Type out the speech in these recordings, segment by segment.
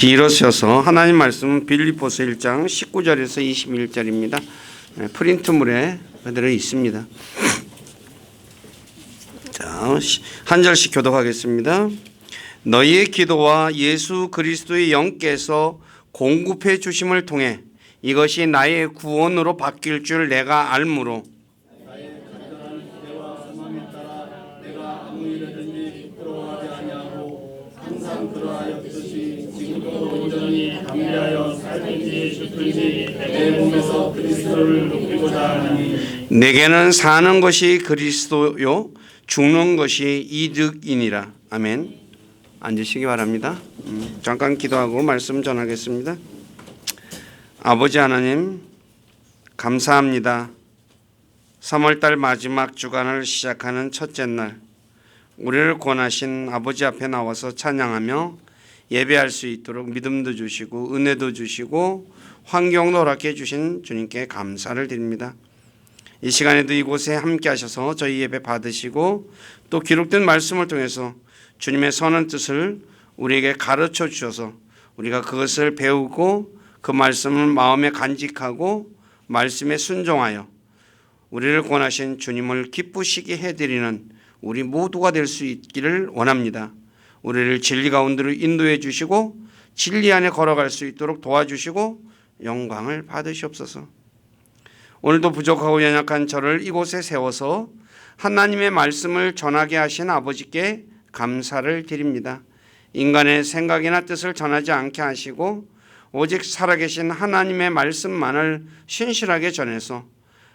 길어서서 하나님 말씀은 빌립보서 1장 19절에서 21절입니다. 프린트물에 그대로 있습니다. 자, 한 절씩 교독하겠습니다. 너희의 기도와 예수 그리스도의 영께서 공급해 주심을 통해 이것이 나의 구원으로 바뀔 줄 내가 알므로 내 몸에서 그리스도를 높이고자 하니 내게는 사는 것이 그리스도요 죽는 것이 이득이니라. 아멘. 앉으시기 바랍니다. 잠깐 기도하고 말씀 전하겠습니다. 아버지 하나님 감사합니다. 3월달 마지막 주간을 시작하는 첫째 날 우리를 권하신 아버지 앞에 나와서 찬양하며 예배할 수 있도록 믿음도 주시고 은혜도 주시고 환경도 허락해 주신 주님께 감사를 드립니다. 이 시간에도 이곳에 함께 하셔서 저희 예배 받으시고 또 기록된 말씀을 통해서 주님의 선한 뜻을 우리에게 가르쳐 주셔서 우리가 그것을 배우고 그 말씀을 마음에 간직하고 말씀에 순종하여 우리를 권하신 주님을 기쁘시게 해드리는 우리 모두가 될 수 있기를 원합니다. 우리를 진리 가운데로 인도해 주시고 진리 안에 걸어갈 수 있도록 도와주시고 영광을 받으시옵소서. 오늘도 부족하고 연약한 저를 이곳에 세워서 하나님의 말씀을 전하게 하신 아버지께 감사를 드립니다. 인간의 생각이나 뜻을 전하지 않게 하시고 오직 살아계신 하나님의 말씀만을 신실하게 전해서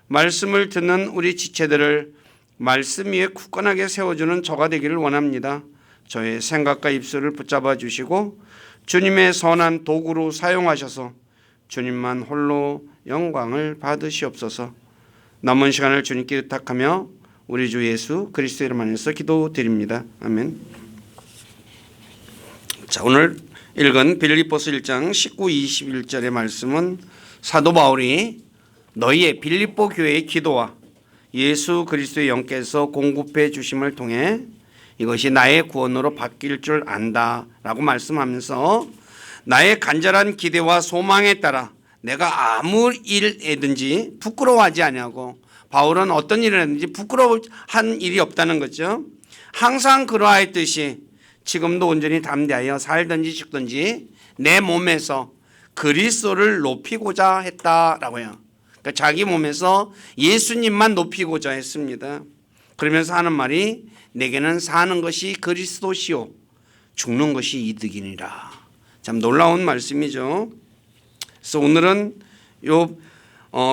말씀을 듣는 우리 지체들을 말씀 위에 굳건하게 세워주는 저가 되기를 원합니다. 저의 생각과 입술을 붙잡아 주시고 주님의 선한 도구로 사용하셔서 주님만 홀로 영광을 받으시옵소서. 남은 시간을 주님께 의탁하며 우리 주 예수 그리스도 이름 안에서 기도드립니다. 아멘. 자, 오늘 읽은 빌립보서 1장 19, 21절의 말씀은 사도 바울이 너희의 빌립보 교회의 기도와 예수 그리스도의 영께서 공급해 주심을 통해 이것이 나의 구원으로 바뀔 줄 안다 라고 말씀하면서 나의 간절한 기대와 소망에 따라 내가 아무 일에든지 부끄러워하지 아니하고 바울은 어떤 일을 했는지 부끄러워한 일이 없다는 거죠. 항상 그러하였듯이 지금도 온전히 담대하여 살든지 죽든지 내 몸에서 그리스도를 높이고자 했다라고요. 그러니까 자기 몸에서 예수님만 높이고자 했습니다. 그러면서 하는 말이 내게는 사는 것이 그리스도시요 죽는 것이 이득이니라. 참 놀라운 말씀이죠. 그래서 오늘은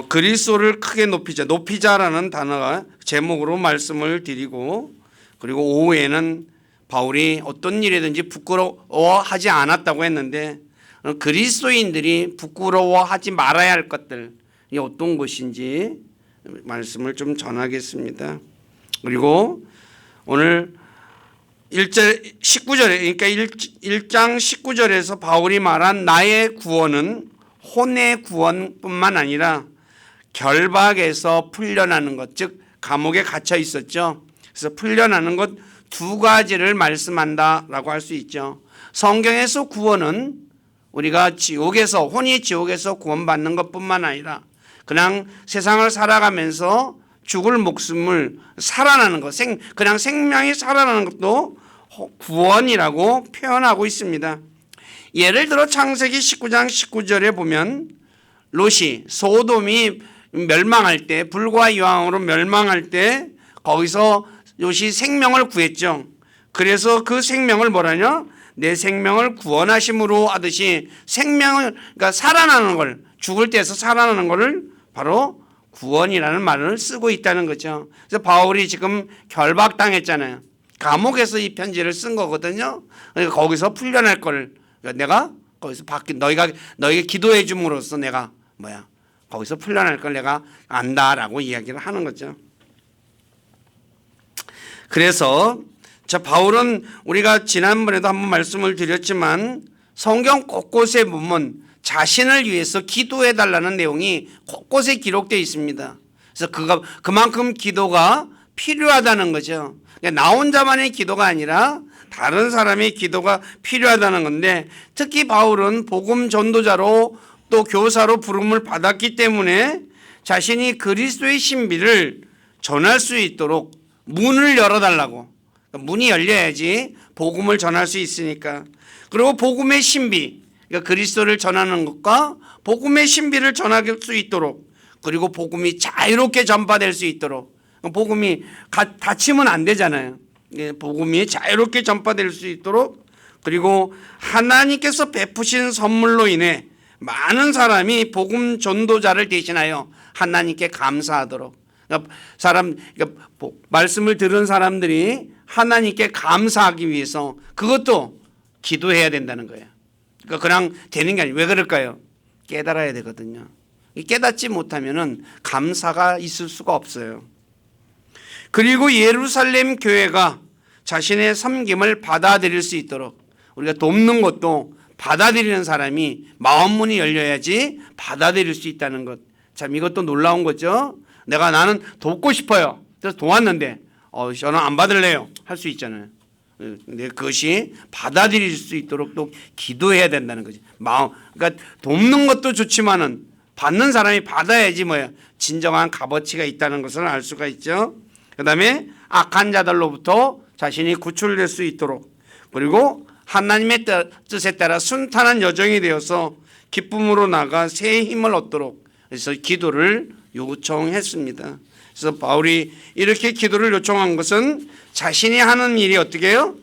그리스도를 크게 높이자라는 단어가 제목으로 말씀을 드리고 그리고 오후에는 바울이 어떤 일이든지 부끄러워하지 않았다고 했는데 그리스도인들이 부끄러워하지 말아야 할 것들이 어떤 것인지 말씀을 좀 전하겠습니다. 그리고 오늘 1절 19절에 그러니까 1장 19절에서 바울이 말한 나의 구원은 혼의 구원뿐만 아니라 결박에서 풀려나는 것, 즉 감옥에 갇혀 있었죠. 그래서 풀려나는 것 두 가지를 말씀한다라고 할 수 있죠. 성경에서 구원은 우리가 혼이 지옥에서 구원받는 것뿐만 아니라 그냥 세상을 살아가면서 죽을 목숨을 살아나는 것, 그냥 생명이 살아나는 것도 구원이라고 표현하고 있습니다. 예를 들어 창세기 19장 19절에 보면 롯이 소돔이 멸망할 때 불과 이황으로 멸망할 때 거기서 롯이 생명을 구했죠. 그래서 그 생명을 뭐라냐? 내 생명을 구원하심으로 하듯이 생명을 그러니까 살아나는 걸 죽을 때에서 살아나는 것을 바로 구원이라는 말을 쓰고 있다는 거죠. 그래서 바울이 지금 결박당했잖아요. 감옥에서 이 편지를 쓴 거거든요. 그러니까 거기서 풀려날 걸 내가 거기서 너희가 기도해 줌으로써 내가 거기서 풀려날 걸 내가 안다라고 이야기를 하는 거죠. 그래서 바울은 우리가 지난번에도 한번 말씀을 드렸지만 성경 곳곳에 보면 자신을 위해서 기도해 달라는 내용이 곳곳에 기록되어 있습니다. 그래서 그만큼 기도가 필요하다는 거죠. 나 혼자만의 기도가 아니라 다른 사람의 기도가 필요하다는 건데, 특히 바울은 복음 전도자로 또 교사로 부름을 받았기 때문에 자신이 그리스도의 신비를 전할 수 있도록 문을 열어달라고. 문이 열려야지 복음을 전할 수 있으니까. 그리고 복음의 신비, 그러니까 그리스도를 전하는 것과 복음의 신비를 전할 수 있도록, 그리고 복음이 자유롭게 전파될 수 있도록. 복음이 닫히면 안 되잖아요. 복음이 자유롭게 전파될 수 있도록, 그리고 하나님께서 베푸신 선물로 인해 많은 사람이 복음 전도자를 대신하여 하나님께 감사하도록. 그러니까 말씀을 들은 사람들이 하나님께 감사하기 위해서 그것도 기도해야 된다는 거예요. 그러니까 그냥 되는 게 아니에요. 왜 그럴까요? 깨달아야 되거든요. 깨닫지 못하면은 감사가 있을 수가 없어요. 그리고 예루살렘 교회가 자신의 섬김을 받아들일 수 있도록, 우리가 돕는 것도 받아들이는 사람이 마음문이 열려야지 받아들일 수 있다는 것. 참 이것도 놀라운 거죠. 나는 돕고 싶어요. 그래서 도왔는데 저는 안 받을래요. 할 수 있잖아요. 근데 그것이 받아들일 수 있도록 또 기도해야 된다는 거지. 그러니까 돕는 것도 좋지만은 받는 사람이 받아야지 진정한 값어치가 있다는 것을 알 수가 있죠. 그다음에 악한 자들로부터 자신이 구출될 수 있도록, 그리고 하나님의 뜻에 따라 순탄한 여정이 되어서 기쁨으로 나가 새 힘을 얻도록, 그래서 기도를 요청했습니다. 그래서 바울이 이렇게 기도를 요청한 것은 자신이 하는 일이 어떻게 해요?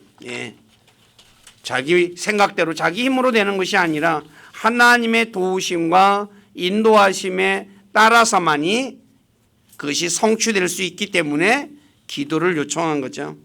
자기 생각대로 자기 힘으로 되는 것이 아니라 하나님의 도우심과 인도하심에 따라서만이 그것이 성취될 수 있기 때문에 기도를 요청한 거죠.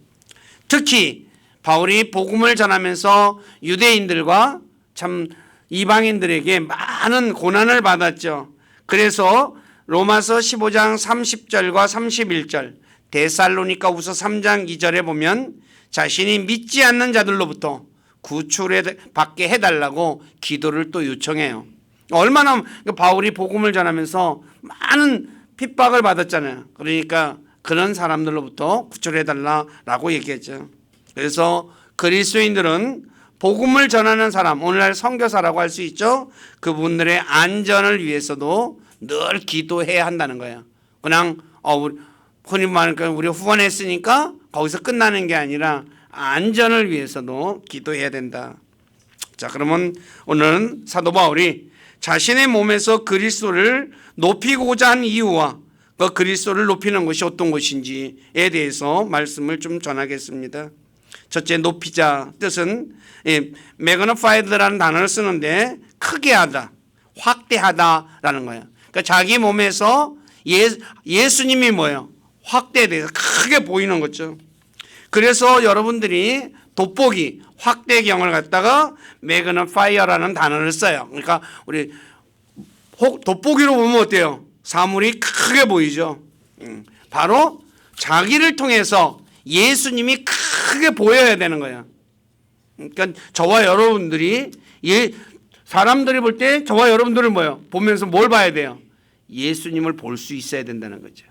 특히 바울이 복음을 전하면서 유대인들과 참 이방인들에게 많은 고난을 받았죠. 그래서 로마서 15장 30절과 31절, 데살로니가후서 3장 2절에 보면 자신이 믿지 않는 자들로부터 구출받게 해달라고 기도를 또 요청해요. 얼마나 바울이 복음을 전하면서 많은 핍박을 받았잖아요. 그러니까 그런 사람들로부터 구출해달라고 얘기했죠. 그래서 그리스도인들은 복음을 전하는 사람, 오늘날 선교사라고 할 수 있죠. 그분들의 안전을 위해서도 늘 기도해야 한다는 거예요. 그냥 흔히 말하니까 우리 후원했으니까 거기서 끝나는 게 아니라 안전을 위해서도 기도해야 된다. 자, 그러면 오늘은 사도 바울이 자신의 몸에서 그리스도를 높이고자 한 이유와 그 그리스도를 높이는 것이 어떤 것인지에 대해서 말씀을 좀 전하겠습니다. 첫째, 높이자 뜻은 매그니파이드라는 단어를 쓰는데 크게 하다, 확대하다라는 거예요. 그러니까 자기 몸에서 예수님이 뭐예요? 확대돼서 크게 보이는 거죠. 그래서 여러분들이 돋보기, 확대경을 갖다가 매그니파이어라는 단어를 써요. 그러니까 우리 돋보기로 보면 어때요? 사물이 크게 보이죠. 바로 자기를 통해서 예수님이 크게 보여야 되는 거예요. 그러니까 저와 여러분들이 사람들이 볼 때 저와 여러분들은 뭐예요? 보면서 뭘 봐야 돼요? 예수님을 볼 수 있어야 된다는 거죠.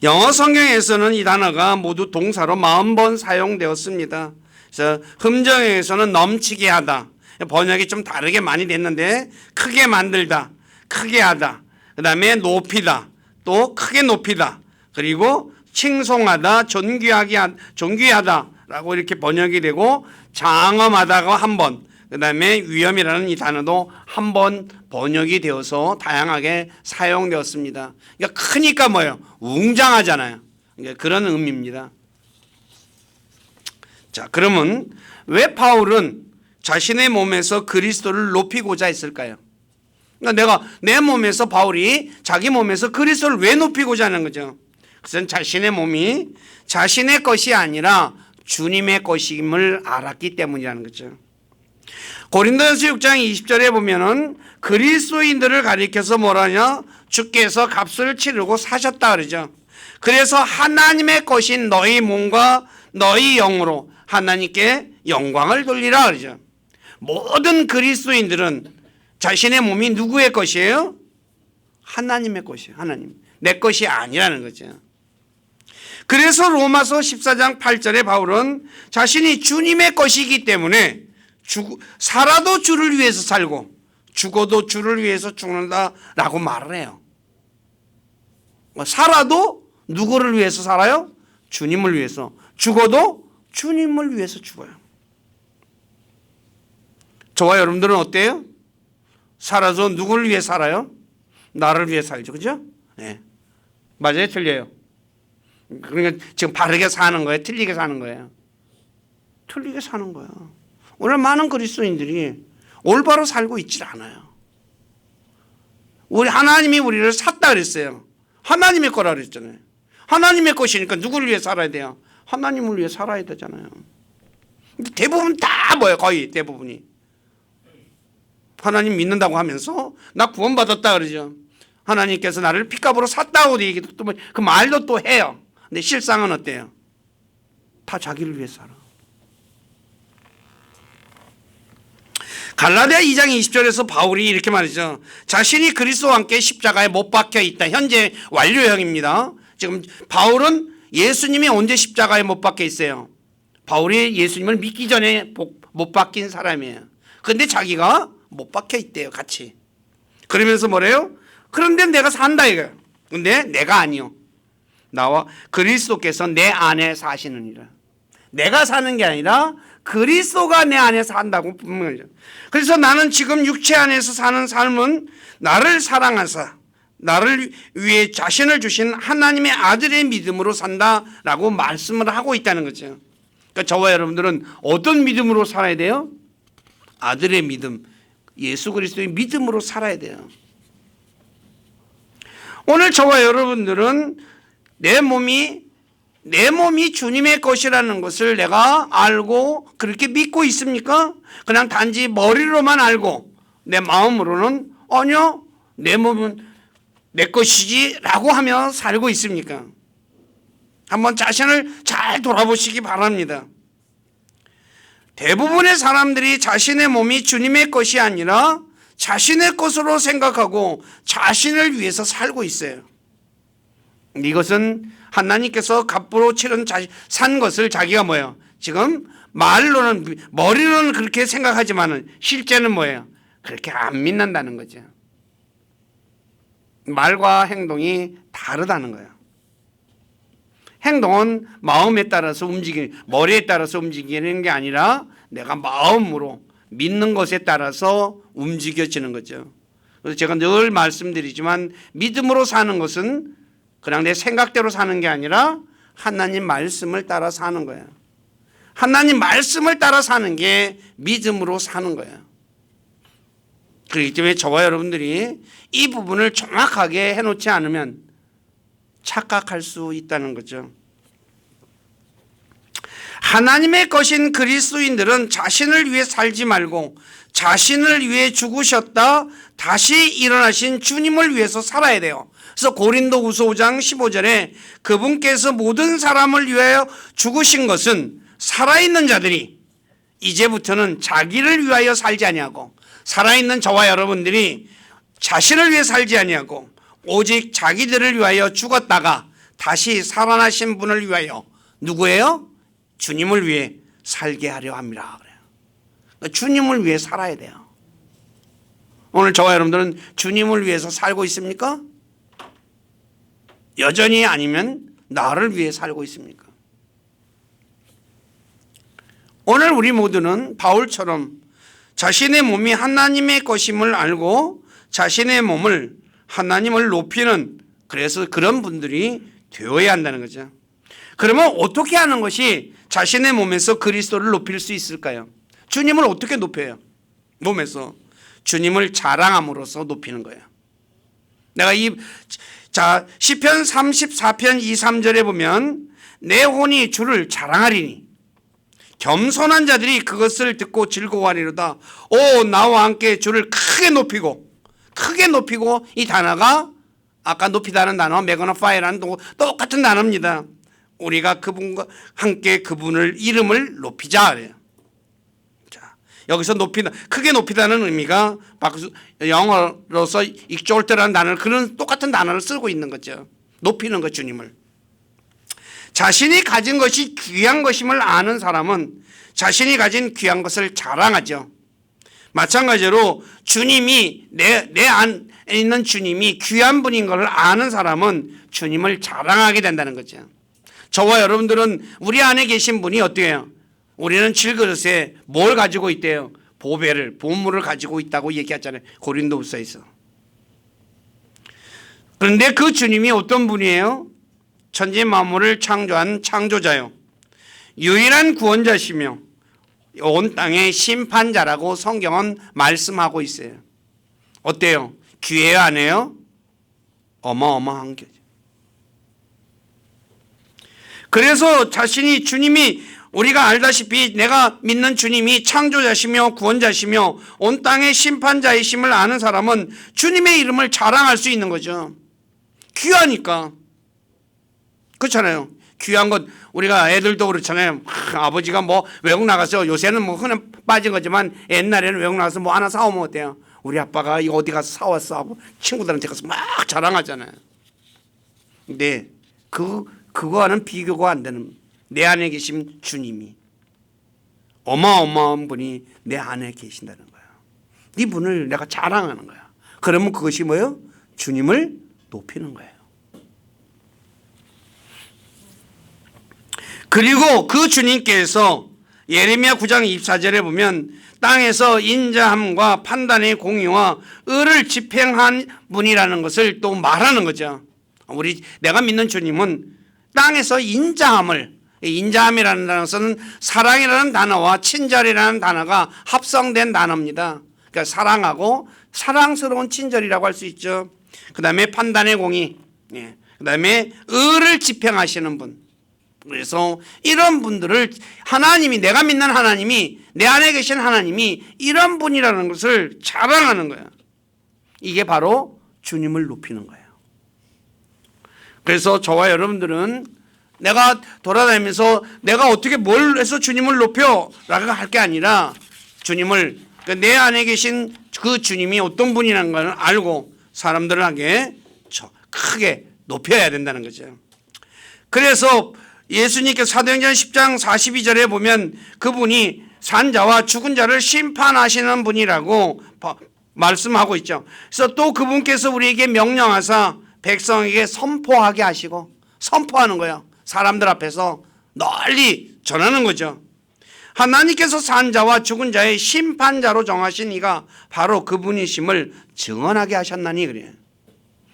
영어 성경에서는 이 단어가 모두 동사로 40번 사용되었습니다. 그래서 흠정에서는 넘치게 하다, 번역이 좀 다르게 많이 됐는데 크게 만들다, 크게 하다, 그 다음에 높이다, 또 크게 높이다, 그리고 칭송하다, 존귀하다라고 이렇게 번역이 되고, 장엄하다가 한 번, 그 다음에 위엄이라는 이 단어도 한 번 번역이 되어서 다양하게 사용되었습니다. 그러니까 크니까 뭐예요? 웅장하잖아요. 그러니까 그런 의미입니다. 자, 그러면 왜 바울은 자신의 몸에서 그리스도를 높이고자 했을까요? 그러니까 내가 내 몸에서, 바울이 자기 몸에서 그리스도를 왜 높이고자 하는 거죠? 그것은 자신의 몸이 자신의 것이 아니라 주님의 것임을 알았기 때문이라는 거죠. 고린도전서 6장 20절에 보면은 그리스도인들을 가리켜서 뭐라냐? 주께서 값을 치르고 사셨다 그러죠. 그래서 하나님의 것인 너희 몸과 너희 영으로 하나님께 영광을 돌리라 그러죠. 모든 그리스도인들은 자신의 몸이 누구의 것이에요? 하나님의 것이에요. 하나님. 내 것이 아니라는 거죠. 그래서 로마서 14장 8절에 바울은 자신이 주님의 것이기 때문에 살아도 주를 위해서 살고 죽어도 주를 위해서 죽는다라고 말을 해요. 살아도 누구를 위해서 살아요? 주님을 위해서. 죽어도 주님을 위해서 죽어요. 저와 여러분들은 어때요? 살아서 누구를 위해 살아요? 나를 위해 살죠. 그죠? 네. 맞아요? 틀려요? 그러니까 지금 바르게 사는 거예요? 틀리게 사는 거예요? 틀리게 사는 거예요. 오늘 많은 그리스도인들이 올바로 살고 있질 않아요. 우리 하나님이 우리를 샀다 그랬어요. 하나님의 거라 그랬잖아요. 하나님의 것이니까 누구를 위해 살아야 돼요? 하나님을 위해 살아야 되잖아요. 근데 대부분 다 뭐예요? 거의 대부분이 하나님 믿는다고 하면서 나 구원받았다 그러죠. 하나님께서 나를 핏값으로 샀다고 얘기도 또 그 말도 또 해요. 근데 실상은 어때요? 다 자기를 위해 살아. 갈라디아 2장 20절에서 바울이 이렇게 말이죠. 자신이 그리스도와 함께 십자가에 못 박혀 있다. 현재 완료형입니다. 지금 바울은 예수님이 언제 십자가에 못 박혀 있어요? 바울이 예수님을 믿기 전에 못 박힌 사람이에요. 그런데 자기가 못 박혀 있대요. 같이. 그러면서 뭐래요? 그런데 내가 산다 이거예요. 근데 내가 아니요. 나와 그리스도께서 내 안에 사시느니라. 내가 사는 게 아니라 그리스도가 내 안에 산다고 분명하죠. 그래서 나는 지금 육체 안에서 사는 삶은 나를 사랑하사 나를 위해 자신을 주신 하나님의 아들의 믿음으로 산다라고 말씀을 하고 있다는 거죠. 그러니까 저와 여러분들은 어떤 믿음으로 살아야 돼요? 아들의 믿음, 예수 그리스도의 믿음으로 살아야 돼요. 오늘 저와 여러분들은 내 몸이 주님의 것이라는 것을 내가 알고 그렇게 믿고 있습니까? 그냥 단지 머리로만 알고 내 마음으로는 아니요, 내 몸은 내 것이지 라고 하며 살고 있습니까? 한번 자신을 잘 돌아보시기 바랍니다. 대부분의 사람들이 자신의 몸이 주님의 것이 아니라 자신의 것으로 생각하고 자신을 위해서 살고 있어요. 이것은 하나님께서 값으로 산 것을 자기가 뭐예요? 지금 말로는 머리로는 그렇게 생각하지만은 실제는 뭐예요? 그렇게 안 믿는다는 거죠. 말과 행동이 다르다는 거예요. 행동은 마음에 따라서 머리에 따라서 움직이는 게 아니라 내가 마음으로 믿는 것에 따라서 움직여지는 거죠. 그래서 제가 늘 말씀드리지만 믿음으로 사는 것은 그냥 내 생각대로 사는 게 아니라 하나님 말씀을 따라 사는 거예요. 하나님 말씀을 따라 사는 게 믿음으로 사는 거예요. 그렇기 때문에 저와 여러분들이 이 부분을 정확하게 해놓지 않으면 착각할 수 있다는 거죠. 하나님의 것인 그리스도인들은 자신을 위해 살지 말고 자신을 위해 죽으셨다 다시 일어나신 주님을 위해서 살아야 돼요. 그래서 고린도후서 5장 15절에 그분께서 모든 사람을 위하여 죽으신 것은 살아있는 자들이 이제부터는 자기를 위하여 살지 아니하고, 살아있는 저와 여러분들이 자신을 위해 살지 아니하고 오직 자기들을 위하여 죽었다가 다시 살아나신 분을 위하여, 누구예요? 주님을 위해 살게 하려 합니다. 그래요. 주님을 위해 살아야 돼요. 오늘 저와 여러분들은 주님을 위해서 살고 있습니까? 여전히 아니면 나를 위해 살고 있습니까? 오늘 우리 모두는 바울처럼 자신의 몸이 하나님의 것임을 알고 자신의 몸을 하나님을 높이는, 그래서 그런 분들이 되어야 한다는 거죠. 그러면 어떻게 하는 것이 자신의 몸에서 그리스도를 높일 수 있을까요? 주님을 어떻게 높여요? 몸에서 주님을 자랑함으로써 높이는 거예요. 내가 시편 34편 2, 3절에 보면 내 혼이 주를 자랑하리니 겸손한 자들이 그것을 듣고 즐거워하리로다. 오, 나와 함께 주를 크게 높이고, 이 단어가 아까 높이다는 단어 매그너파이라는 똑같은 단어입니다. 우리가 그분과 함께 그분을 이름을 높이자 그래요. 자, 여기서 높이다, 크게 높이다는 의미가 영어로서 exalt라는 단어를, 그런 똑같은 단어를 쓰고 있는 거죠. 높이는 거, 주님을. 자신이 가진 것이 귀한 것임을 아는 사람은 자신이 가진 귀한 것을 자랑하죠. 마찬가지로 주님이 내 안에 있는 주님이 귀한 분인 것을 아는 사람은 주님을 자랑하게 된다는 거죠. 저와 여러분들은 우리 안에 계신 분이 어때요? 우리는 질그릇에 뭘 가지고 있대요? 보물을 가지고 있다고 얘기했잖아요. 고린도후서에서. 그런데 그 주님이 어떤 분이에요? 천지 만물을 창조한 창조자요, 유일한 구원자시며 온 땅의 심판자라고 성경은 말씀하고 있어요. 어때요? 귀해요, 안 해요? 어마어마한 거죠. 그래서 자신이 주님이, 우리가 알다시피 내가 믿는 주님이 창조자시며 구원자시며 온 땅의 심판자이심을 아는 사람은 주님의 이름을 자랑할 수 있는 거죠. 귀하니까. 그렇잖아요. 귀한 것, 우리가 애들도 그렇잖아요. 아버지가 뭐 외국 나가서, 요새는 뭐 흔한 빠진 거지만 옛날에는 외국 나가서 뭐 하나 사오면 어때요? 우리 아빠가 이거 어디 가서 사왔어 하고 친구들한테 가서 막 자랑하잖아요. 근데 그거와는 비교가 안 되는, 내 안에 계신 주님이, 어마어마한 분이 내 안에 계신다는 거예요. 이 분을 내가 자랑하는 거야. 그러면 그것이 뭐예요? 주님을 높이는 거예요. 그리고 그 주님께서 예레미야 9장 24절에 보면 땅에서 인자함과 판단의 공의와 의를 집행한 분이라는 것을 또 말하는 거죠. 내가 믿는 주님은 땅에서 인자함이라는 단어는 사랑이라는 단어와 친절이라는 단어가 합성된 단어입니다. 그러니까 사랑하고 사랑스러운 친절이라고 할 수 있죠. 그 다음에 판단의 공의, 그 다음에 의를 집행하시는 분. 그래서 이런 분들을 하나님이, 내가 믿는 하나님이, 내 안에 계신 하나님이 이런 분이라는 것을 자랑하는 거야. 이게 바로 주님을 높이는 거예요. 그래서 저와 여러분들은 내가 돌아다니면서 내가 어떻게 뭘 해서 주님을 높여 라고 할 게 아니라, 주님을, 내 안에 계신 그 주님이 어떤 분이라는 걸 알고 사람들에게 크게 높여야 된다는 거죠. 그래서 예수님께서 사도행전 10장 42절에 보면 그분이 산자와 죽은 자를 심판하시는 분이라고 말씀하고 있죠. 그래서 또 그분께서 우리에게 명령하사 백성에게 선포하게 하시고, 선포하는 거예요. 사람들 앞에서 널리 전하는 거죠. 하나님께서 산자와 죽은 자의 심판자로 정하신 이가 바로 그분이심을 증언하게 하셨나니 그래요.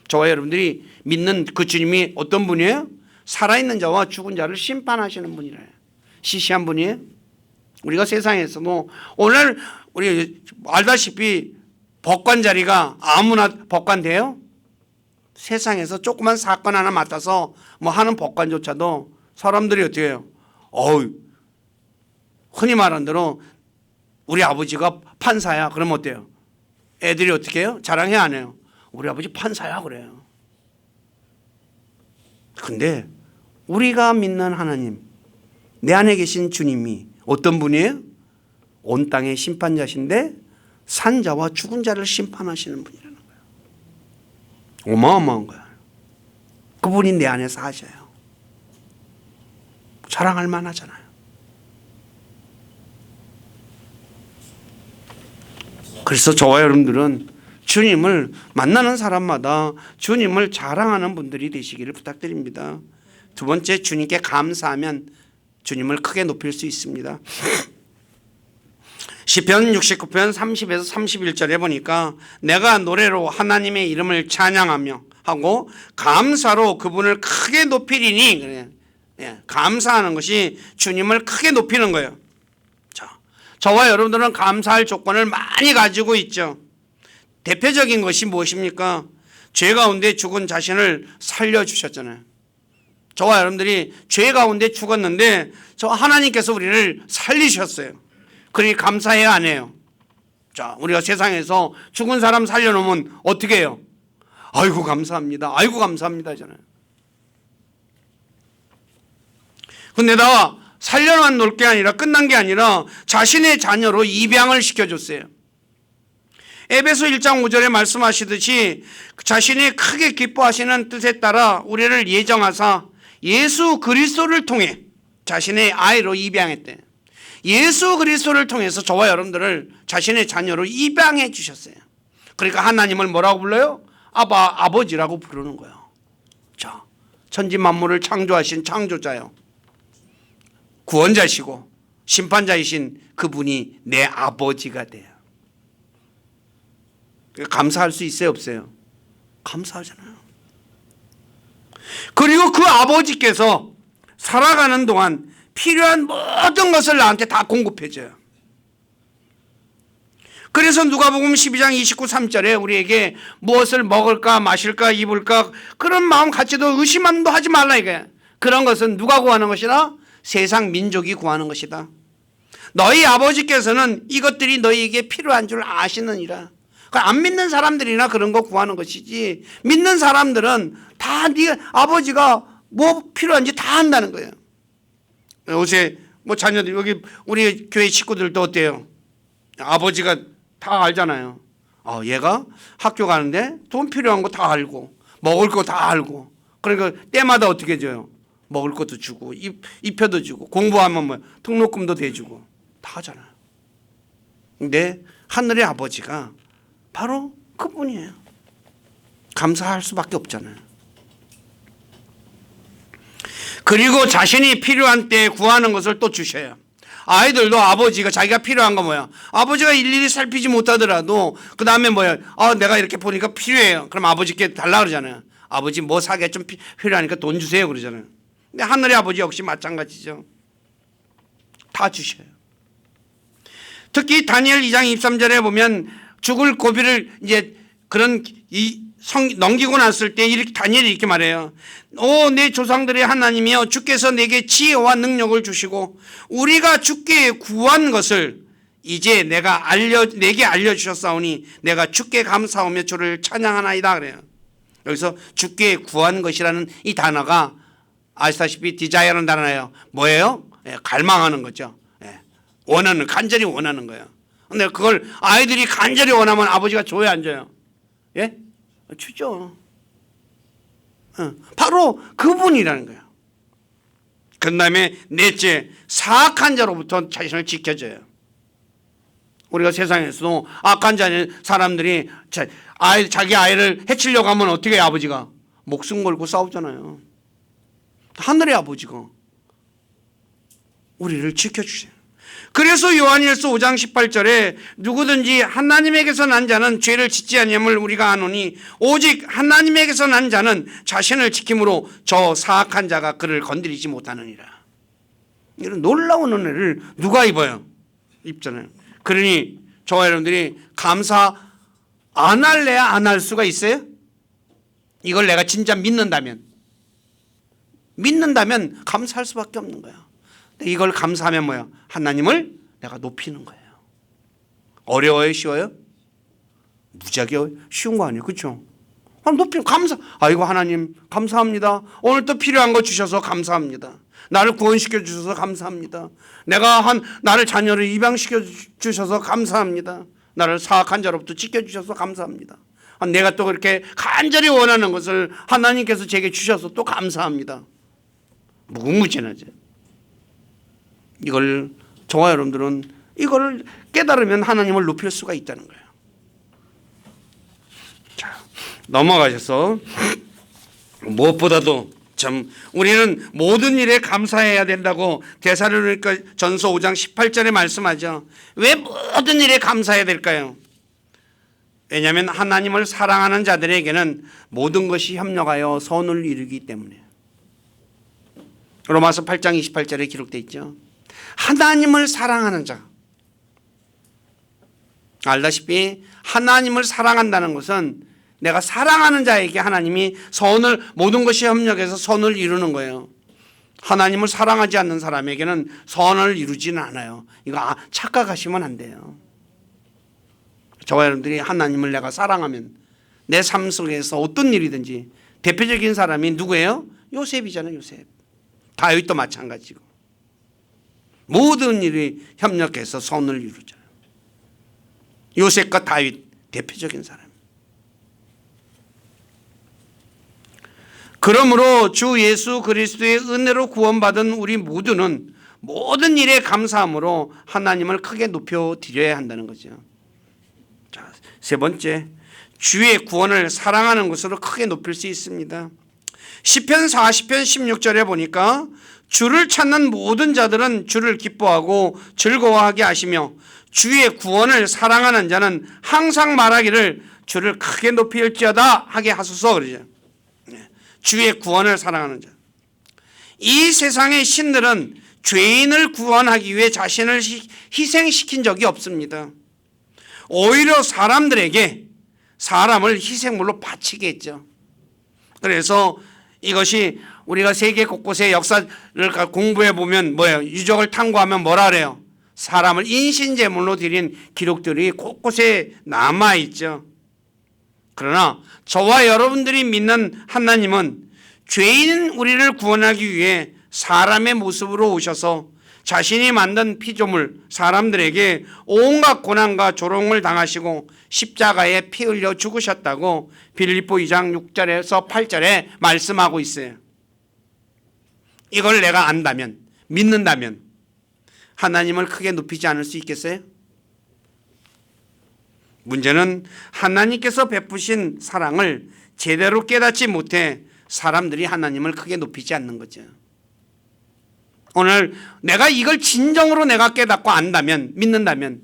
저와 여러분들이 믿는 그 주님이 어떤 분이에요? 살아있는 자와 죽은 자를 심판하시는 분이래요. 시시한 분이에요. 우리가 세상에서 오늘 우리 알다시피 법관 자리가 아무나 법관 돼요? 세상에서 조그만 사건 하나 맡아서 하는 법관조차도 사람들이 어떻게 해요? 흔히 말하는 대로 우리 아버지가 판사야. 그러면 어때요? 애들이 어떻게 해요? 자랑해 안 해요? 우리 아버지 판사야 그래요. 근데 우리가 믿는 하나님, 내 안에 계신 주님이 어떤 분이에요? 온 땅의 심판자신데 산자와 죽은 자를 심판하시는 분이라는 거예요. 어마어마한 거예요. 그분이 내 안에서 하셔요. 자랑할 만하잖아요. 그래서 저와 여러분들은 주님을 만나는 사람마다 주님을 자랑하는 분들이 되시기를 부탁드립니다. 두 번째, 주님께 감사하면 주님을 크게 높일 수 있습니다. 시편 69편 30에서 31절에 보니까 내가 노래로 하나님의 이름을 찬양하며 하고 감사로 그분을 크게 높이리니, 그래. 감사하는 것이 주님을 크게 높이는 거예요. 저와 여러분들은 감사할 조건을 많이 가지고 있죠. 대표적인 것이 무엇입니까? 죄 가운데 죽은 자신을 살려주셨잖아요. 저와 여러분들이 죄 가운데 죽었는데 하나님께서 우리를 살리셨어요. 그러니 감사해야 안 해요? 자, 우리가 세상에서 죽은 사람 살려놓으면 어떻게 해요? 아이고 감사합니다. 아이고 감사합니다 잖아요. 근데 나 살려만 놓을 게 아니라, 끝난 게 아니라 자신의 자녀로 입양을 시켜줬어요. 에베소 1장 5절에 말씀하시듯이 자신이 크게 기뻐하시는 뜻에 따라 우리를 예정하사 예수 그리스도를 통해 자신의 아이로 입양했대. 예수 그리스도를 통해서 저와 여러분들을 자신의 자녀로 입양해 주셨어요. 그러니까 하나님을 뭐라고 불러요? 아버지라고 부르는 거예요. 자, 천지 만물을 창조하신 창조자요, 구원자시고 심판자이신 그분이 내 아버지가 돼요. 감사할 수 있어요, 없어요? 감사하잖아요. 그리고 그 아버지께서 살아가는 동안 필요한 모든 것을 나한테 다 공급해줘요. 그래서 누가복음 12장 29, 3절에 우리에게 무엇을 먹을까 마실까 입을까 그런 마음 갖지도 의심함도 하지 말라 이거야. 그런 것은 누가 구하는 것이다? 세상 민족이 구하는 것이다. 너희 아버지께서는 이것들이 너희에게 필요한 줄 아시느니라. 안 믿는 사람들이나 그런 거 구하는 것이지, 믿는 사람들은 다 네 아버지가 뭐 필요한지 다 한다는 거예요. 요새 뭐 자녀들, 여기 우리 교회 식구들도 어때요? 아버지가 다 알잖아요. 얘가 학교 가는데 돈 필요한 거 다 알고 먹을 거 다 알고, 그러니까 때마다 어떻게 줘요? 먹을 것도 주고 입혀도 주고 공부하면 뭐 등록금도 대주고 다 하잖아요. 근데 하늘의 아버지가 바로 그분이에요. 감사할 수밖에 없잖아요. 그리고 자신이 필요한 때에 구하는 것을 또 주셔요. 아이들도 아버지가 자기가 필요한 거 뭐야? 아버지가 일일이 살피지 못하더라도 그 다음에 뭐야? 내가 이렇게 보니까 필요해요. 그럼 아버지께 달라 그러잖아요. 아버지 뭐 사게 좀 필요하니까 돈 주세요 그러잖아요. 근데 하늘의 아버지 역시 마찬가지죠. 다 주셔요. 특히 다니엘 2장 23절에 보면 죽을 고비를 이제 그런 넘기고 났을 때 이렇게 다니엘이 이렇게 말해요. 내 조상들의 하나님이여, 주께서 내게 지혜와 능력을 주시고 우리가 주께 구한 것을 이제 내게 알려주셨사오니 내가 주께 감사하며 주를 찬양하나이다 그래요. 여기서 주께 구한 것이라는 이 단어가 아시다시피 디자이어라는 단어예요. 뭐예요? 갈망하는 거죠. 원하는, 간절히 원하는 거예요. 근데 그걸 아이들이 간절히 원하면 아버지가 줘야 안 줘요? 예? 주죠. 바로 그분이라는 거예요. 그 다음에 넷째, 사악한 자로부터 자신을 지켜줘요. 우리가 세상에서도 악한 사람들이 자기 아이를 해치려고 하면 어떻게 해요? 아버지가 목숨 걸고 싸우잖아요. 하늘의 아버지가 우리를 지켜주세요. 그래서 요한일서 5장 18절에 누구든지 하나님에게서 난 자는 죄를 짓지 아니함을 우리가 아노니 오직 하나님에게서 난 자는 자신을 지킴으로 저 사악한 자가 그를 건드리지 못하느니라. 이런 놀라운 은혜를 누가 입어요? 입잖아요. 그러니 저와 여러분들이 감사 안 할래야 안 할 수가 있어요? 이걸 내가 진짜 믿는다면 감사할 수밖에 없는 거야. 이걸 감사하면 뭐야? 하나님을 내가 높이는 거예요. 어려워요? 쉬워요? 무지하게 쉬운 거 아니에요? 그렇죠? 높이면 아이고 하나님 감사합니다. 오늘 또 필요한 거 주셔서 감사합니다. 나를 구원시켜 주셔서 감사합니다. 나를 자녀를 입양시켜 주셔서 감사합니다. 나를 사악한 자로부터 지켜주셔서 감사합니다. 내가 또 그렇게 간절히 원하는 것을 하나님께서 제게 주셔서 또 감사합니다. 무궁무진하죠. 이걸 저와 여러분들은 이걸 깨달으면 하나님을 높일 수가 있다는 거예요. 자, 넘어가셔서 무엇보다도 참 우리는 모든 일에 감사해야 된다고 데살로니가 전서 5장 18절에 말씀하죠. 왜 모든 일에 감사해야 될까요? 왜냐하면 하나님을 사랑하는 자들에게는 모든 것이 협력하여 선을 이루기 때문에. 로마서 8장 28절에 기록되어 있죠. 하나님을 사랑하는 자, 알다시피 하나님을 사랑한다는 것은 내가 사랑하는 자에게 하나님이 모든 것이 협력해서 선을 이루는 거예요. 하나님을 사랑하지 않는 사람에게는 선을 이루지는 않아요. 이거 착각하시면 안 돼요. 저와 여러분들이 하나님을 내가 사랑하면 내 삶 속에서 어떤 일이든지, 대표적인 사람이 누구예요? 요셉이잖아요. 요셉. 다윗도 마찬가지고 모든 일이 협력해서 선을 이루죠. 요셉과 다윗 대표적인 사람. 그러므로 주 예수 그리스도의 은혜로 구원받은 우리 모두는 모든 일에 감사함으로 하나님을 크게 높여 드려야 한다는 거죠. 자, 세 번째, 주의 구원을 사랑하는 것으로 크게 높일 수 있습니다. 시편 40편 16절에 보니까 주를 찾는 모든 자들은 주를 기뻐하고 즐거워하게 하시며 주의 구원을 사랑하는 자는 항상 말하기를 주를 크게 높일지어다 하게 하소서 그러죠. 주의 구원을 사랑하는 자. 이 세상의 신들은 죄인을 구원하기 위해 자신을 희생시킨 적이 없습니다. 오히려 사람들에게 사람을 희생물로 바치게 했죠. 그래서 이것이 우리가 세계 곳곳의 역사를 공부해 보면 뭐예요? 유적을 탐구하면 뭐라 그래요? 사람을 인신제물로 드린 기록들이 곳곳에 남아 있죠. 그러나 저와 여러분들이 믿는 하나님은 죄인 우리를 구원하기 위해 사람의 모습으로 오셔서 자신이 만든 피조물 사람들에게 온갖 고난과 조롱을 당하시고 십자가에 피 흘려 죽으셨다고 빌립보 2장 6절에서 8절에 말씀하고 있어요. 이걸 내가 안다면, 믿는다면 하나님을 크게 높이지 않을 수 있겠어요? 문제는 하나님께서 베푸신 사랑을 제대로 깨닫지 못해 사람들이 하나님을 크게 높이지 않는 거죠. 오늘 내가 이걸 진정으로 내가 깨닫고 안다면, 믿는다면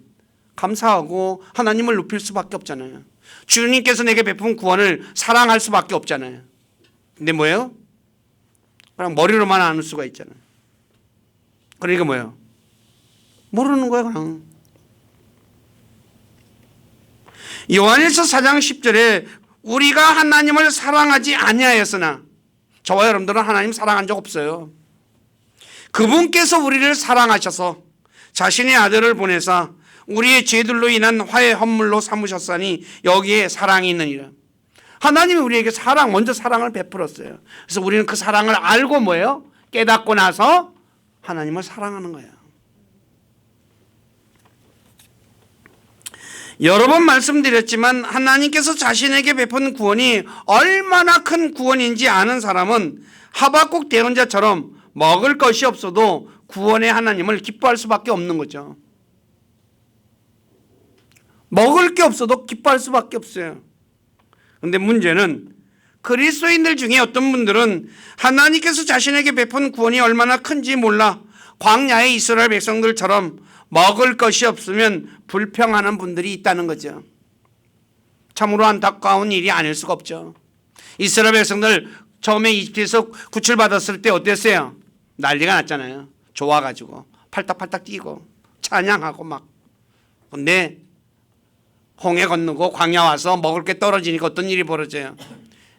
감사하고 하나님을 높일 수밖에 없잖아요. 주님께서 내게 베푼 구원을 사랑할 수밖에 없잖아요. 근데 뭐예요? 그냥 머리로만 아는 수가 있잖아요. 그러니까 뭐예요? 모르는 거야 그냥. 요한일서 4장 10절에 우리가 하나님을 사랑하지 아니하였으나, 저와 여러분들은 하나님 사랑한 적 없어요. 그분께서 우리를 사랑하셔서 자신의 아들을 보내사 우리의 죄들로 인한 화해 헌물로 삼으셨으니 여기에 사랑이 있느니라. 하나님이 우리에게 먼저 사랑을 베풀었어요. 그래서 우리는 그 사랑을 알고 뭐예요? 깨닫고 나서 하나님을 사랑하는 거예요. 여러 번 말씀드렸지만 하나님께서 자신에게 베푼 구원이 얼마나 큰 구원인지 아는 사람은 하박국 대언자처럼 먹을 것이 없어도 구원의 하나님을 기뻐할 수밖에 없는 거죠. 먹을 게 없어도 기뻐할 수밖에 없어요. 그런데 문제는 그리스도인들 중에 어떤 분들은 하나님께서 자신에게 베푼 구원이 얼마나 큰지 몰라 광야의 이스라엘 백성들처럼 먹을 것이 없으면 불평하는 분들이 있다는 거죠. 참으로 안타까운 일이 아닐 수가 없죠. 이스라엘 백성들 처음에 이집트에서 구출받았을 때 어땠어요? 난리가 났잖아요. 좋아가지고 팔딱팔딱 뛰고 찬양하고 막. 근데 홍해 건너고 광야 와서 먹을 게 떨어지니까 어떤 일이 벌어져요?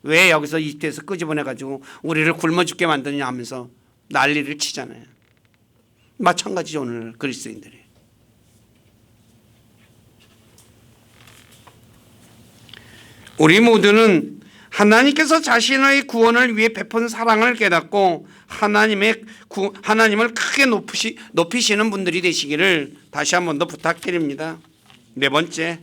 왜 여기서 이집트에서 끄집어내가지고 우리를 굶어 죽게 만드냐 하면서 난리를 치잖아요. 마찬가지죠 오늘 그리스도인들이. 우리 모두는 하나님께서 자신의 구원을 위해 베푼 사랑을 깨닫고 하나님을 크게 높이시는 분들이 되시기를 다시 한 번 더 부탁드립니다. 네 번째,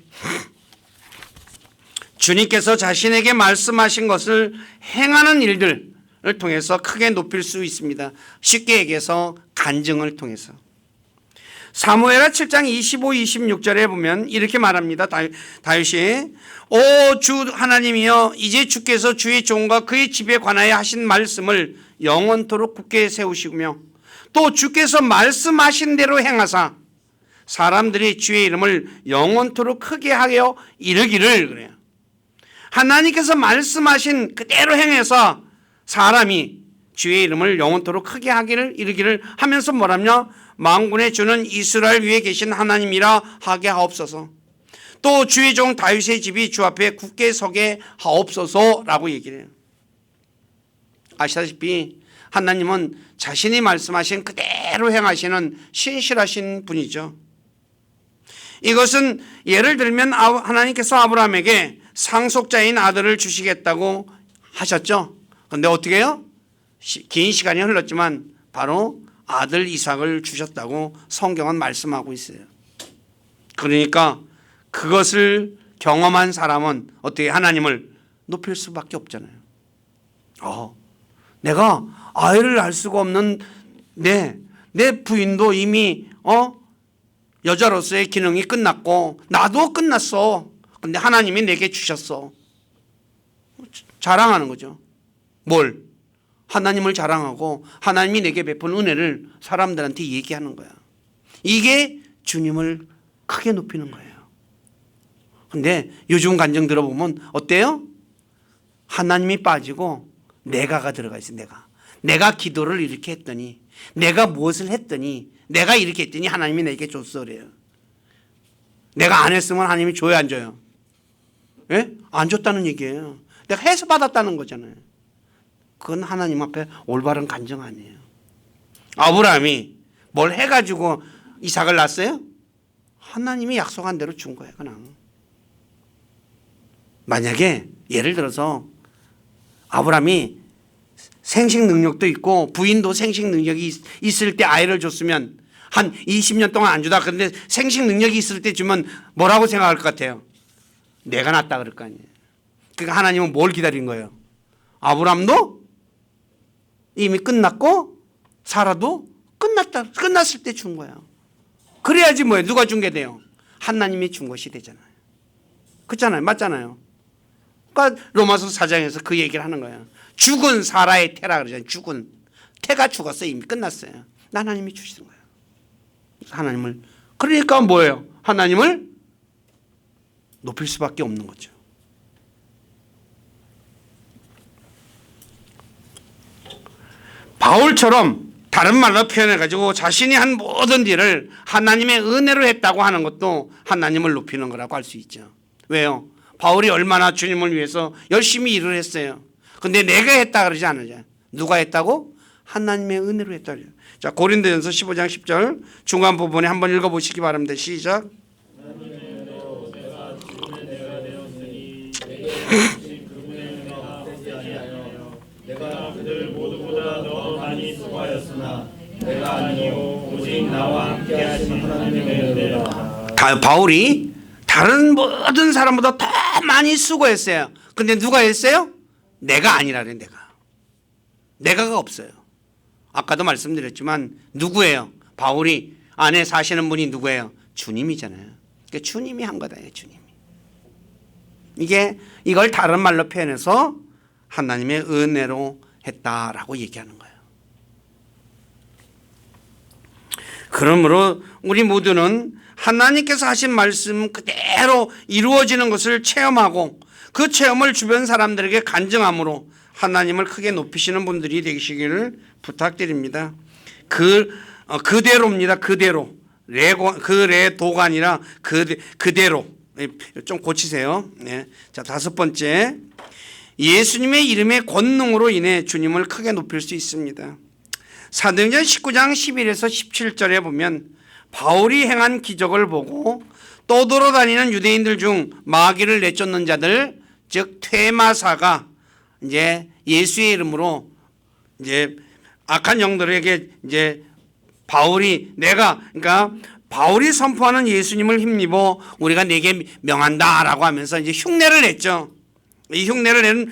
주님께서 자신에게 말씀하신 것을 행하는 일들을 통해서 크게 높일 수 있습니다. 쉽게 얘기해서 간증을 통해서. 사무엘하 7장 25, 26절에 보면 이렇게 말합니다. 다윗이 오 주 하나님이여 이제 주께서 주의 종과 그의 집에 관하여 하신 말씀을 영원토록 굳게 세우시며 또 주께서 말씀하신 대로 행하사 사람들이 주의 이름을 영원토록 크게 하여 이르기를. 그래요. 하나님께서 말씀하신 그대로 행해서 사람이 주의 이름을 영원토록 크게 이르기를 하면서 뭐라며 만군의 주는 이스라엘 위에 계신 하나님이라 하게 하옵소서. 또 주의 종 다윗의 집이 주 앞에 굳게 서게 하옵소서라고 얘기를 해요. 아시다시피 하나님은 자신이 말씀하신 그대로 행하시는 신실하신 분이죠. 이것은 예를 들면 하나님께서 아브라함에게 상속자인 아들을 주시겠다고 하셨죠. 그런데 어떻게 해요? 긴 시간이 흘렀지만 바로 아들 이삭을 주셨다고 성경은 말씀하고 있어요. 그러니까 그것을 경험한 사람은 어떻게 하나님을 높일 수밖에 없잖아요. 내가 아이를 낳을 수가 없는 내 부인도 이미 여자로서의 기능이 끝났고 나도 끝났어. 근데 하나님이 내게 주셨어. 자랑하는 거죠. 뭘? 하나님을 자랑하고 하나님이 내게 베푼 은혜를 사람들한테 얘기하는 거야. 이게 주님을 크게 높이는 거예요. 근데 요즘 간증 들어보면 어때요? 하나님이 빠지고 내가가 들어가 있어요. 내가 기도를 이렇게 했더니, 내가 무엇을 했더니, 내가 이렇게 했더니 하나님이 내게 줬어 그래요. 내가 안 했으면 하나님이 줘야 안 줘요? 예? 안 줬다는 얘기예요. 내가 해서 받았다는 거잖아요. 그건 하나님 앞에 올바른 간증 아니에요. 아브라함이 뭘 해가지고 이삭을 낳았어요? 하나님이 약속한 대로 준 거예요. 그냥. 만약에 예를 들어서 아브라함이 생식 능력도 있고 부인도 생식 능력이 있을 때 아이를 줬으면 한 20년 동안 안 주다. 그런데 생식 능력이 있을 때 주면 뭐라고 생각할 것 같아요? 내가 낳았다 그럴 거 아니에요. 그러니까 하나님은 뭘 기다린 거예요? 아브라함도 이미 끝났고 사라도 끝났을 때 준 거예요. 그래야지 뭐예요? 누가 준 게 돼요? 하나님이 준 것이 되잖아요. 그렇잖아요. 맞잖아요. 그러니까 로마서 4장에서 그 얘기를 하는 거예요. 죽은 사라의 태라 그러잖아요. 죽은 태가 죽었어요. 이미 끝났어요. 하나님이 주시는 거예요. 하나님을, 그러니까 뭐예요? 하나님을 높일 수밖에 없는 거죠. 바울처럼 다른 말로 표현해가지고 자신이 한 모든 일을 하나님의 은혜로 했다고 하는 것도 하나님을 높이는 거라고 할 수 있죠. 왜요? 바울이 얼마나 주님을 위해서 열심히 일을 했어요. 근데 내가 했다 그러지 않으죠. 누가 했다고? 하나님의 은혜로 했다. 자, 고린도전서 15장 10절 중간 부분에 한번 읽어보시기 바랍니다. 시작. 내가 그들 모두보다 더 많이 수고하였으나 내가 아니요 오직 나와 함께 하신 하나님의 은혜라. 바울이 다른 모든 사람보다 더 많이 수고했어요. 근데 누가 했어요? 내가 아니라 그래. 내가가 없어요. 아까도 말씀드렸지만 누구예요? 바울이 안에 사시는 분이 누구예요? 주님이잖아요. 그러니까 주님이 한 거다. 주님이. 이걸 다른 말로 표현해서 하나님의 은혜로 했다라고 얘기하는 거예요. 그러므로 우리 모두는 하나님께서 하신 말씀 그대로 이루어지는 것을 체험하고 그 체험을 주변 사람들에게 간증함으로 하나님을 크게 높이시는 분들이 되시기를 부탁드립니다. 그대로입니다. 그대로. 레도가 아니라 그대로. 좀 고치세요. 네. 자, 5번째. 예수님의 이름의 권능으로 인해 주님을 크게 높일 수 있습니다. 사도행전 19장 11에서 17절에 보면 바울이 행한 기적을 보고 떠돌아다니는 유대인들 중 마귀를 내쫓는 자들, 즉 퇴마사가 이제 예수의 이름으로 이제 악한 영들에게 이제 그러니까 바울이 선포하는 예수님을 힘입어 우리가 내게 명한다라고 하면서 이제 흉내를 냈죠. 이 흉내를 내는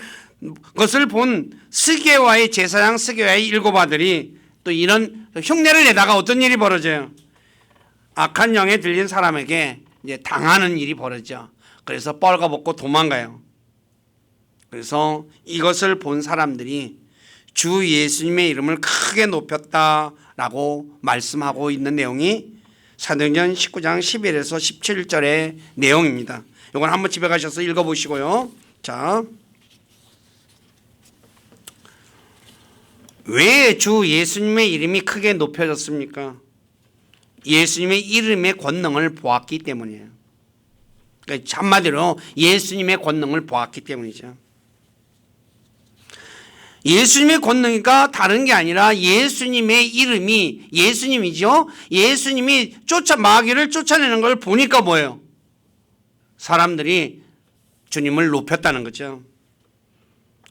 것을 본 스게와의 제사장 스게와의 7아들이 또 이런 흉내를 내다가 어떤 일이 벌어져요? 악한 영에 들린 사람에게 이제 당하는 일이 벌어져. 그래서 뻘거벗고 도망가요. 그래서 이것을 본 사람들이 주 예수님의 이름을 크게 높였다라고 말씀하고 있는 내용이 사도행전 19장 11에서 17절의 내용입니다. 이건 한번 집에 가셔서 읽어보시고요. 자, 왜 주 예수님의 이름이 크게 높여졌습니까? 예수님의 이름의 권능을 보았기 때문이에요. 그러니까 한마디로 예수님의 권능을 보았기 때문이죠. 예수님의 권능이가 다른 게 아니라 예수님의 이름이 예수님이죠. 예수님이 마귀를 쫓아내는 걸 보니까 뭐예요? 사람들이 주님을 높였다는 거죠.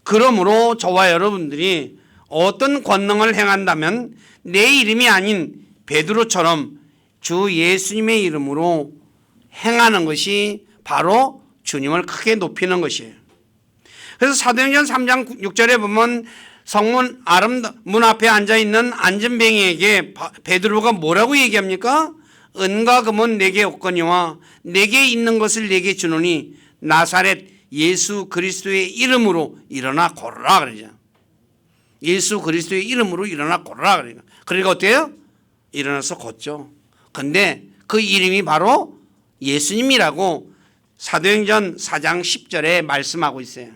그러므로 저와 여러분들이 어떤 권능을 행한다면 내 이름이 아닌 베드로처럼 주 예수님의 이름으로 행하는 것이 바로 주님을 크게 높이는 것이에요. 그래서 사도행전 3장 6절에 보면 성문 문 앞에 앉아 있는 안전뱅이에게 베드로가 뭐라고 얘기합니까? 은과 금은 내게 없거니와 내게 있는 것을 내게 주노니 나사렛 예수 그리스도의 이름으로 일어나 걸으라 그러죠. 예수 그리스도의 이름으로 일어나 걸으라 그러니까. 그러니까 어때요? 일어나서 걷죠. 근데 그 이름이 바로 예수님이라고 사도행전 4장 10절에 말씀하고 있어요.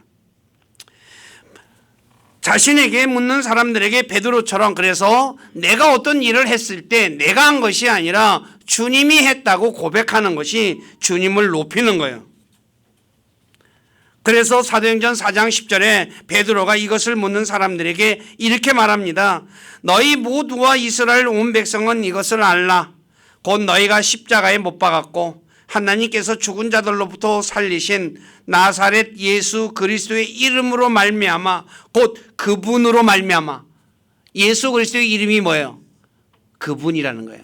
자신에게 묻는 사람들에게 베드로처럼 그래서 내가 어떤 일을 했을 때 내가 한 것이 아니라 주님이 했다고 고백하는 것이 주님을 높이는 거예요. 그래서 사도행전 4장 10절에 베드로가 이것을 묻는 사람들에게 이렇게 말합니다. 너희 모두와 이스라엘 온 백성은 이것을 알라. 곧 너희가 십자가에 못 박았고 하나님께서 죽은 자들로부터 살리신 나사렛 예수 그리스도의 이름으로 말미암아 곧 그분으로 말미암아. 예수 그리스도의 이름이 뭐예요? 그분이라는 거예요.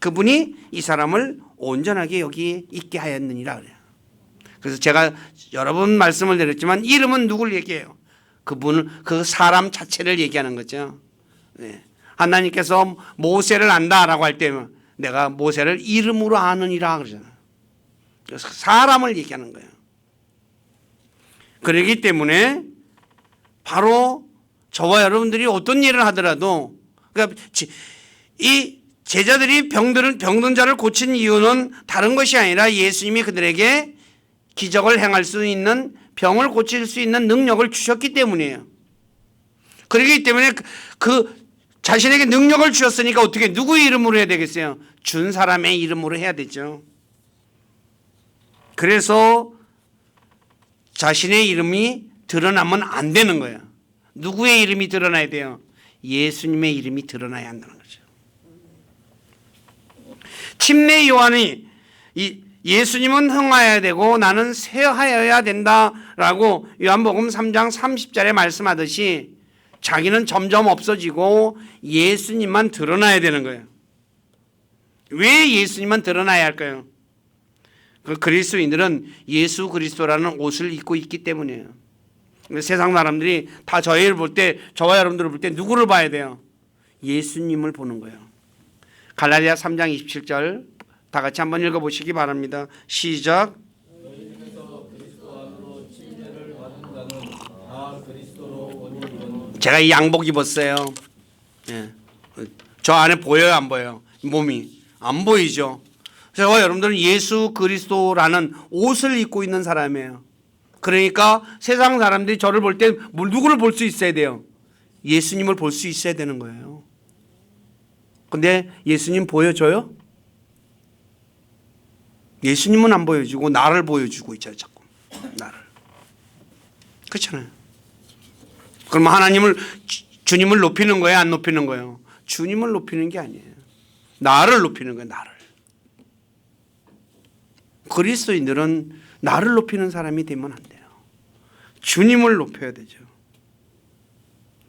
그분이 이 사람을 온전하게 여기 있게 하였느니라 그래요. 그래서 제가 여러 번 말씀을 드렸지만 이름은 누굴 얘기해요? 그분은 그 사람 자체를 얘기하는 거죠. 네. 하나님께서 모세를 안다라고 할 때 내가 모세를 이름으로 아느니라 그러잖아요. 그래서 사람을 얘기하는 거예요. 그렇기 때문에 바로 저와 여러분들이 어떤 일을 하더라도 그러니까 이 제자들이 병든 자를 고친 이유는 다른 것이 아니라 예수님이 그들에게 기적을 행할 수 있는 병을 고칠 수 있는 능력을 주셨기 때문이에요. 그렇기 때문에 그 자신에게 능력을 주셨으니까 어떻게 누구의 이름으로 해야 되겠어요? 준 사람의 이름으로 해야 되죠. 그래서 자신의 이름이 드러나면 안 되는 거예요. 누구의 이름이 드러나야 돼요? 예수님의 이름이 드러나야 한다는 거죠. 침례 요한이 예수님은 흥하여야 되고 나는 쇠하여야 된다라고 요한복음 3장 30절에 말씀하듯이 자기는 점점 없어지고 예수님만 드러나야 되는 거예요. 왜 예수님만 드러나야 할까요? 그 그리스도인들은 예수 그리스도라는 옷을 입고 있기 때문이에요. 세상 사람들이 다 저희를 볼 때, 저와 여러분들을 볼 때 누구를 봐야 돼요? 예수님을 보는 거예요. 갈라디아 3장 27절 다 같이 한번 읽어보시기 바랍니다. 시작. 제가 이 양복 입었어요. 예. 저 안에 보여요, 안 보여요? 몸이 안 보이죠. 저와 여러분들은 예수 그리스도라는 옷을 입고 있는 사람이에요. 그러니까 세상 사람들이 저를 볼 때 누구를 볼 수 있어야 돼요? 예수님을 볼 수 있어야 되는 거예요. 근데 예수님 보여줘요? 예수님은 안 보여주고 나를 보여주고 있잖아요. 자꾸 나를. 그렇잖아요. 그럼 하나님을 주님을 높이는 거예요? 안 높이는 거예요? 주님을 높이는 게 아니에요. 나를 높이는 거예요. 나를. 그리스도인들은 나를 높이는 사람이 되면 안 돼요. 주님을 높여야 되죠.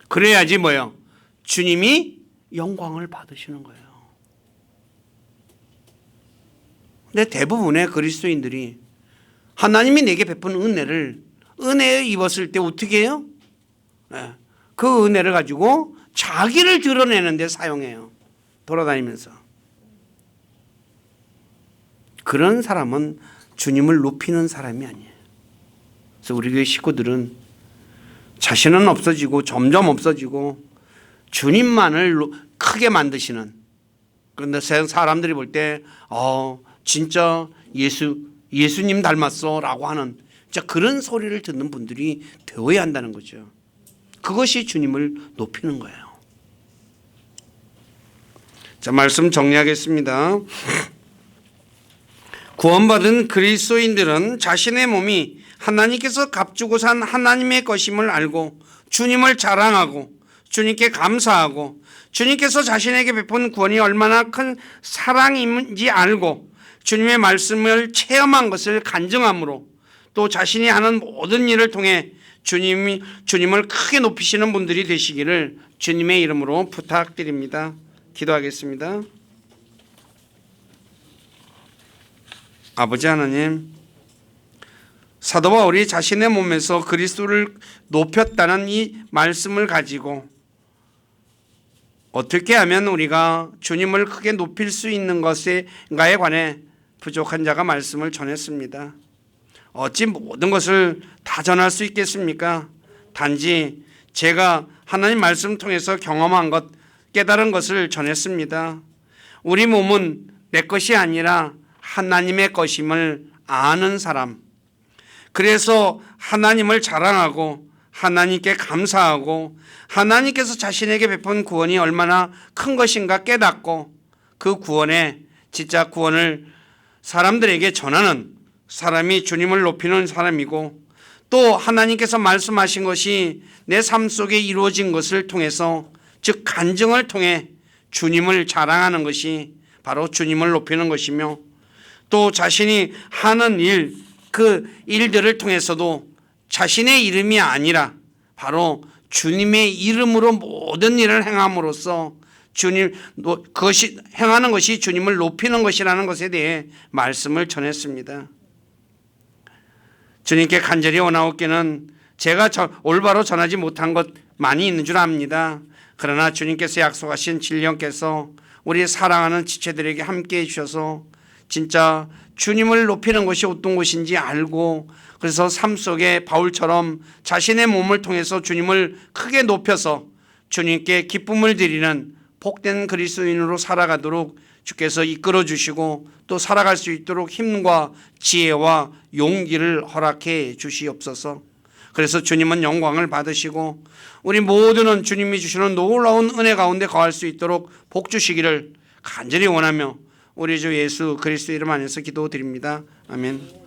그래야지 뭐예요? 주님이 영광을 받으시는 거예요. 근데 대부분의 그리스도인들이 하나님이 내게 베푼 은혜에 입었을 때 어떻게 해요? 그 은혜를 가지고 자기를 드러내는 데 사용해요. 돌아다니면서. 그런 사람은 주님을 높이는 사람이 아니에요. 그래서 우리 교회 식구들은 자신은 없어지고 점점 없어지고 주님만을 크게 만드시는, 그런데 사람들이 볼 때 진짜 예수님 닮았어 라고 하는 진짜 그런 소리를 듣는 분들이 되어야 한다는 거죠. 그것이 주님을 높이는 거예요. 자, 말씀 정리하겠습니다. 구원받은 그리스도인들은 자신의 몸이 하나님께서 값주고 산 하나님의 것임을 알고 주님을 자랑하고 주님께 감사하고 주님께서 자신에게 베푼 구원이 얼마나 큰 사랑인지 알고 주님의 말씀을 체험한 것을 간증함으로 또 자신이 하는 모든 일을 통해 주님을 크게 높이시는 분들이 되시기를 주님의 이름으로 부탁드립니다. 기도하겠습니다. 아버지 하나님, 사도 바울이 자신의 몸에서 그리스도를 높였다는 이 말씀을 가지고 어떻게 하면 우리가 주님을 크게 높일 수 있는 것인가에 관해 부족한 자가 말씀을 전했습니다. 어찌 모든 것을 다 전할 수 있겠습니까? 단지 제가 하나님 말씀 통해서 경험한 것, 깨달은 것을 전했습니다. 우리 몸은 내 것이 아니라 하나님의 것임을 아는 사람, 그래서 하나님을 자랑하고 하나님께 감사하고 하나님께서 자신에게 베푼 구원이 얼마나 큰 것인가 깨닫고 그 구원에 진짜 구원을 사람들에게 전하는 사람이 주님을 높이는 사람이고, 또 하나님께서 말씀하신 것이 내 삶 속에 이루어진 것을 통해서, 즉 간증을 통해 주님을 자랑하는 것이 바로 주님을 높이는 것이며, 또 자신이 하는 일, 그 일들을 통해서도 자신의 이름이 아니라 바로 주님의 이름으로 모든 일을 행함으로써 그것이 행하는 것이 주님을 높이는 것이라는 것에 대해 말씀을 전했습니다. 주님께 간절히 원하옵기는 제가 올바로 전하지 못한 것 많이 있는 줄 압니다. 그러나 주님께서 약속하신 진령께서 우리 사랑하는 지체들에게 함께 해주셔서 진짜 주님을 높이는 것이 어떤 것인지 알고, 그래서 삶 속에 바울처럼 자신의 몸을 통해서 주님을 크게 높여서 주님께 기쁨을 드리는 복된 그리스도인으로 살아가도록 주께서 이끌어 주시고 또 살아갈 수 있도록 힘과 지혜와 용기를 허락해 주시옵소서. 그래서 주님은 영광을 받으시고 우리 모두는 주님이 주시는 놀라운 은혜 가운데 거할 수 있도록 복 주시기를 간절히 원하며 우리 주 예수 그리스도 이름 안에서 기도드립니다. 아멘.